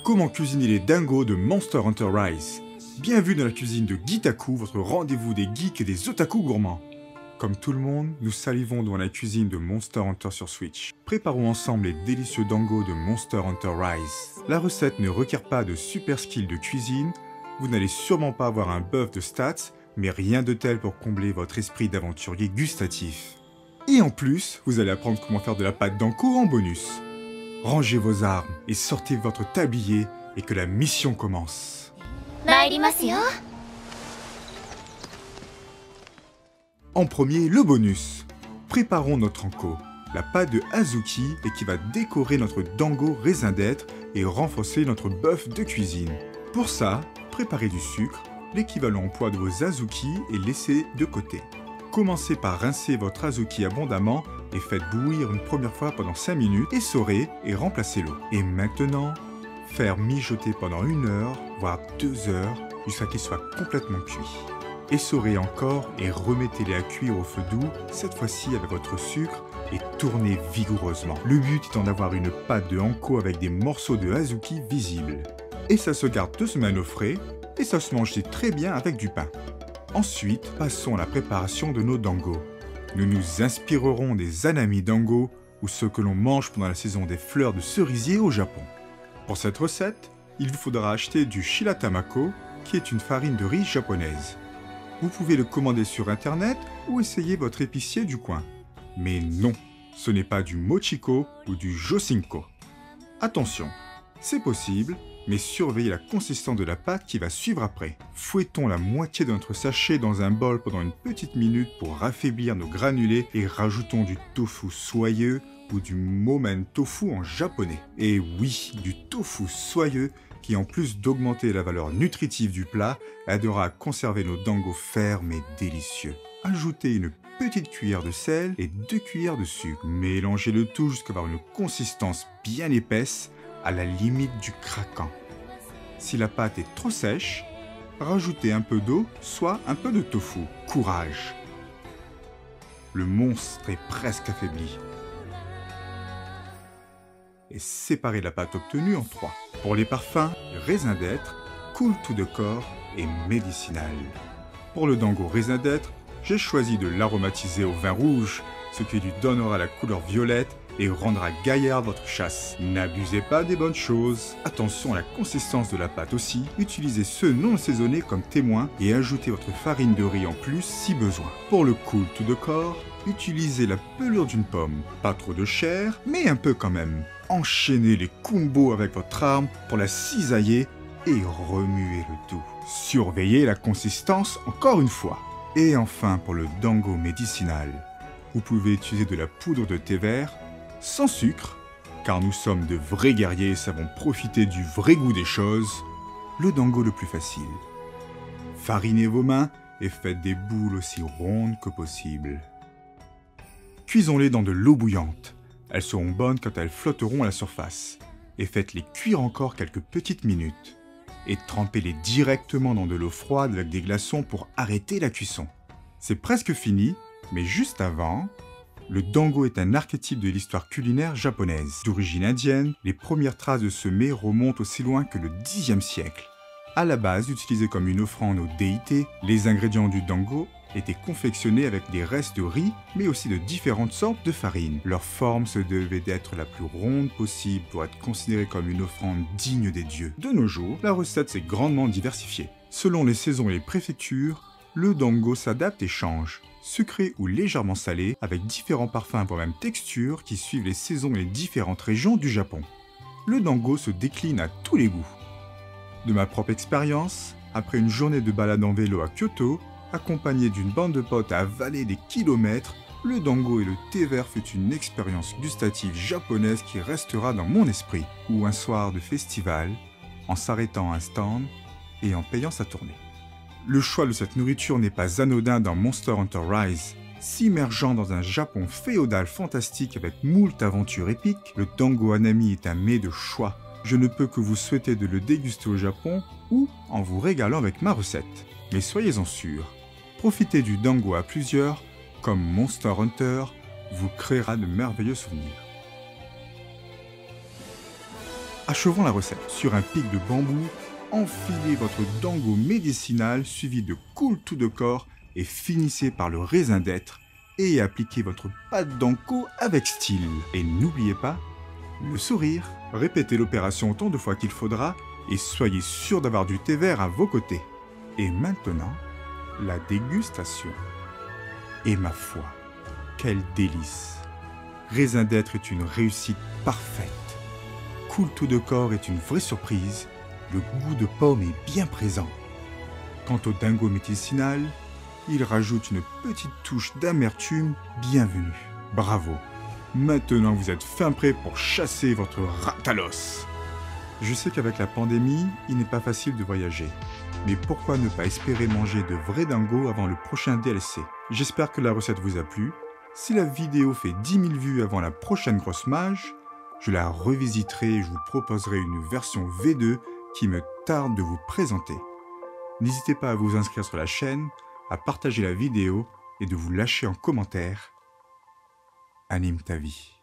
Comment cuisiner les dingos de Monster Hunter Rise? Bienvenue dans la cuisine de Gitaku, votre rendez-vous des geeks et des otaku gourmands. Comme tout le monde, nous salivons devant la cuisine de Monster Hunter sur Switch. Préparons ensemble les délicieux dangos de Monster Hunter Rise. La recette ne requiert pas de super skill de cuisine, vous n'allez sûrement pas avoir un buff de stats, mais rien de tel pour combler votre esprit d'aventurier gustatif. Et en plus, vous allez apprendre comment faire de la pâte d'anko en bonus. Rangez vos armes et sortez votre tablier et que la mission commence. En premier, le bonus. Préparons notre anko, la pâte de Azuki et qui va décorer notre dango raisin d'être et renforcer notre buff de cuisine. Pour ça, préparez du sucre, l'équivalent en poids de vos Azuki et laissez de côté. Commencez par rincer votre Azuki abondamment et faites bouillir une première fois pendant 5 minutes, essorez et remplacez l'eau. Et maintenant, faire mijoter pendant 1 heure, voire 2 heures, jusqu'à qu'il soit complètement cuit. Essorez encore et remettez-les à cuire au feu doux, cette fois-ci avec votre sucre, et tournez vigoureusement. Le but étant d'avoir une pâte de anko avec des morceaux de Azuki visibles. Et ça se garde 2 semaines au frais, et ça se mange très bien avec du pain. Ensuite, passons à la préparation de nos dangos. Nous nous inspirerons des Hanami dango, ou ceux que l'on mange pendant la saison des fleurs de cerisier au Japon. Pour cette recette, il vous faudra acheter du shiratamako, qui est une farine de riz japonaise. Vous pouvez le commander sur internet ou essayer votre épicier du coin. Mais non, ce n'est pas du mochiko ou du josinko. Attention, c'est possible, mais surveillez la consistance de la pâte qui va suivre après. Fouettons la moitié de notre sachet dans un bol pendant une petite minute pour raffaiblir nos granulés et rajoutons du tofu soyeux ou du momen tofu en japonais. Et oui, du tofu soyeux qui en plus d'augmenter la valeur nutritive du plat, aidera à conserver nos dangos fermes et délicieux. Ajoutez une petite cuillère de sel et 2 cuillères de sucre. Mélangez le tout jusqu'à avoir une consistance bien épaisse, à la limite du craquant. Si la pâte est trop sèche, rajoutez un peu d'eau, soit un peu de tofu. Courage! Le monstre est presque affaibli. Et séparez la pâte obtenue en 3. Pour les parfums, raisin d'être, cool to the corps et médicinal. Pour le dango raisin d'être, j'ai choisi de l'aromatiser au vin rouge, ce qui lui donnera la couleur violette et rendra gaillard votre chasse. N'abusez pas des bonnes choses. Attention à la consistance de la pâte aussi. Utilisez ceux non assaisonnés comme témoin et ajoutez votre farine de riz en plus si besoin. Pour le cool to the corps, utilisez la pelure d'une pomme. Pas trop de chair, mais un peu quand même. Enchaînez les combos avec votre arme pour la cisailler et remuez le tout. Surveillez la consistance encore une fois. Et enfin pour le dango médicinal, vous pouvez utiliser de la poudre de thé vert sans sucre, car nous sommes de vrais guerriers et savons profiter du vrai goût des choses, le dango le plus facile. Farinez vos mains et faites des boules aussi rondes que possible. Cuisons-les dans de l'eau bouillante. Elles seront bonnes quand elles flotteront à la surface. Et faites-les cuire encore quelques petites minutes. Et trempez-les directement dans de l'eau froide avec des glaçons pour arrêter la cuisson. C'est presque fini, mais juste avant... Le dango est un archétype de l'histoire culinaire japonaise. D'origine indienne, les premières traces de ce mets remontent aussi loin que le Xe siècle. À la base, utilisé comme une offrande aux déités, les ingrédients du dango étaient confectionnés avec des restes de riz, mais aussi de différentes sortes de farine. Leur forme se devait d'être la plus ronde possible pour être considérée comme une offrande digne des dieux. De nos jours, la recette s'est grandement diversifiée. Selon les saisons et les préfectures, le dango s'adapte et change. Sucré ou légèrement salé, avec différents parfums voire même textures qui suivent les saisons et les différentes régions du Japon. Le dango se décline à tous les goûts. De ma propre expérience, après une journée de balade en vélo à Kyoto, accompagné d'une bande de potes à avaler des kilomètres, le dango et le thé vert fut une expérience gustative japonaise qui restera dans mon esprit. Ou un soir de festival, en s'arrêtant à un stand et en payant sa tournée. Le choix de cette nourriture n'est pas anodin dans Monster Hunter Rise. S'immergeant dans un Japon féodal fantastique avec moult aventures épiques, le dango hanami est un mets de choix. Je ne peux que vous souhaiter de le déguster au Japon ou en vous régalant avec ma recette. Mais soyez-en sûrs, profiter du dango à plusieurs, comme Monster Hunter, vous créera de merveilleux souvenirs. Achevons la recette. Sur un pic de bambou, enfilez votre dango médicinal suivi de cool tout de corps et finissez par le raisin d'être et appliquez votre pâte d'anko avec style. Et n'oubliez pas, le sourire. Répétez l'opération autant de fois qu'il faudra et soyez sûr d'avoir du thé vert à vos côtés. Et maintenant, la dégustation. Et ma foi, quel délice! Raisin d'être est une réussite parfaite. Cool tout de corps est une vraie surprise. Le goût de pomme est bien présent. Quant au dingo médicinal, il rajoute une petite touche d'amertume bienvenue. Bravo! Maintenant vous êtes fin prêt pour chasser votre ratalos. Je sais qu'avec la pandémie, il n'est pas facile de voyager. Mais pourquoi ne pas espérer manger de vrais dingos avant le prochain DLC? J'espère que la recette vous a plu. Si la vidéo fait 10 000 vues avant la prochaine grosse mage, je la revisiterai et je vous proposerai une version V2 qui me tarde de vous présenter. N'hésitez pas à vous inscrire sur la chaîne, à partager la vidéo et de vous lâcher en commentaire. Anime ta vie.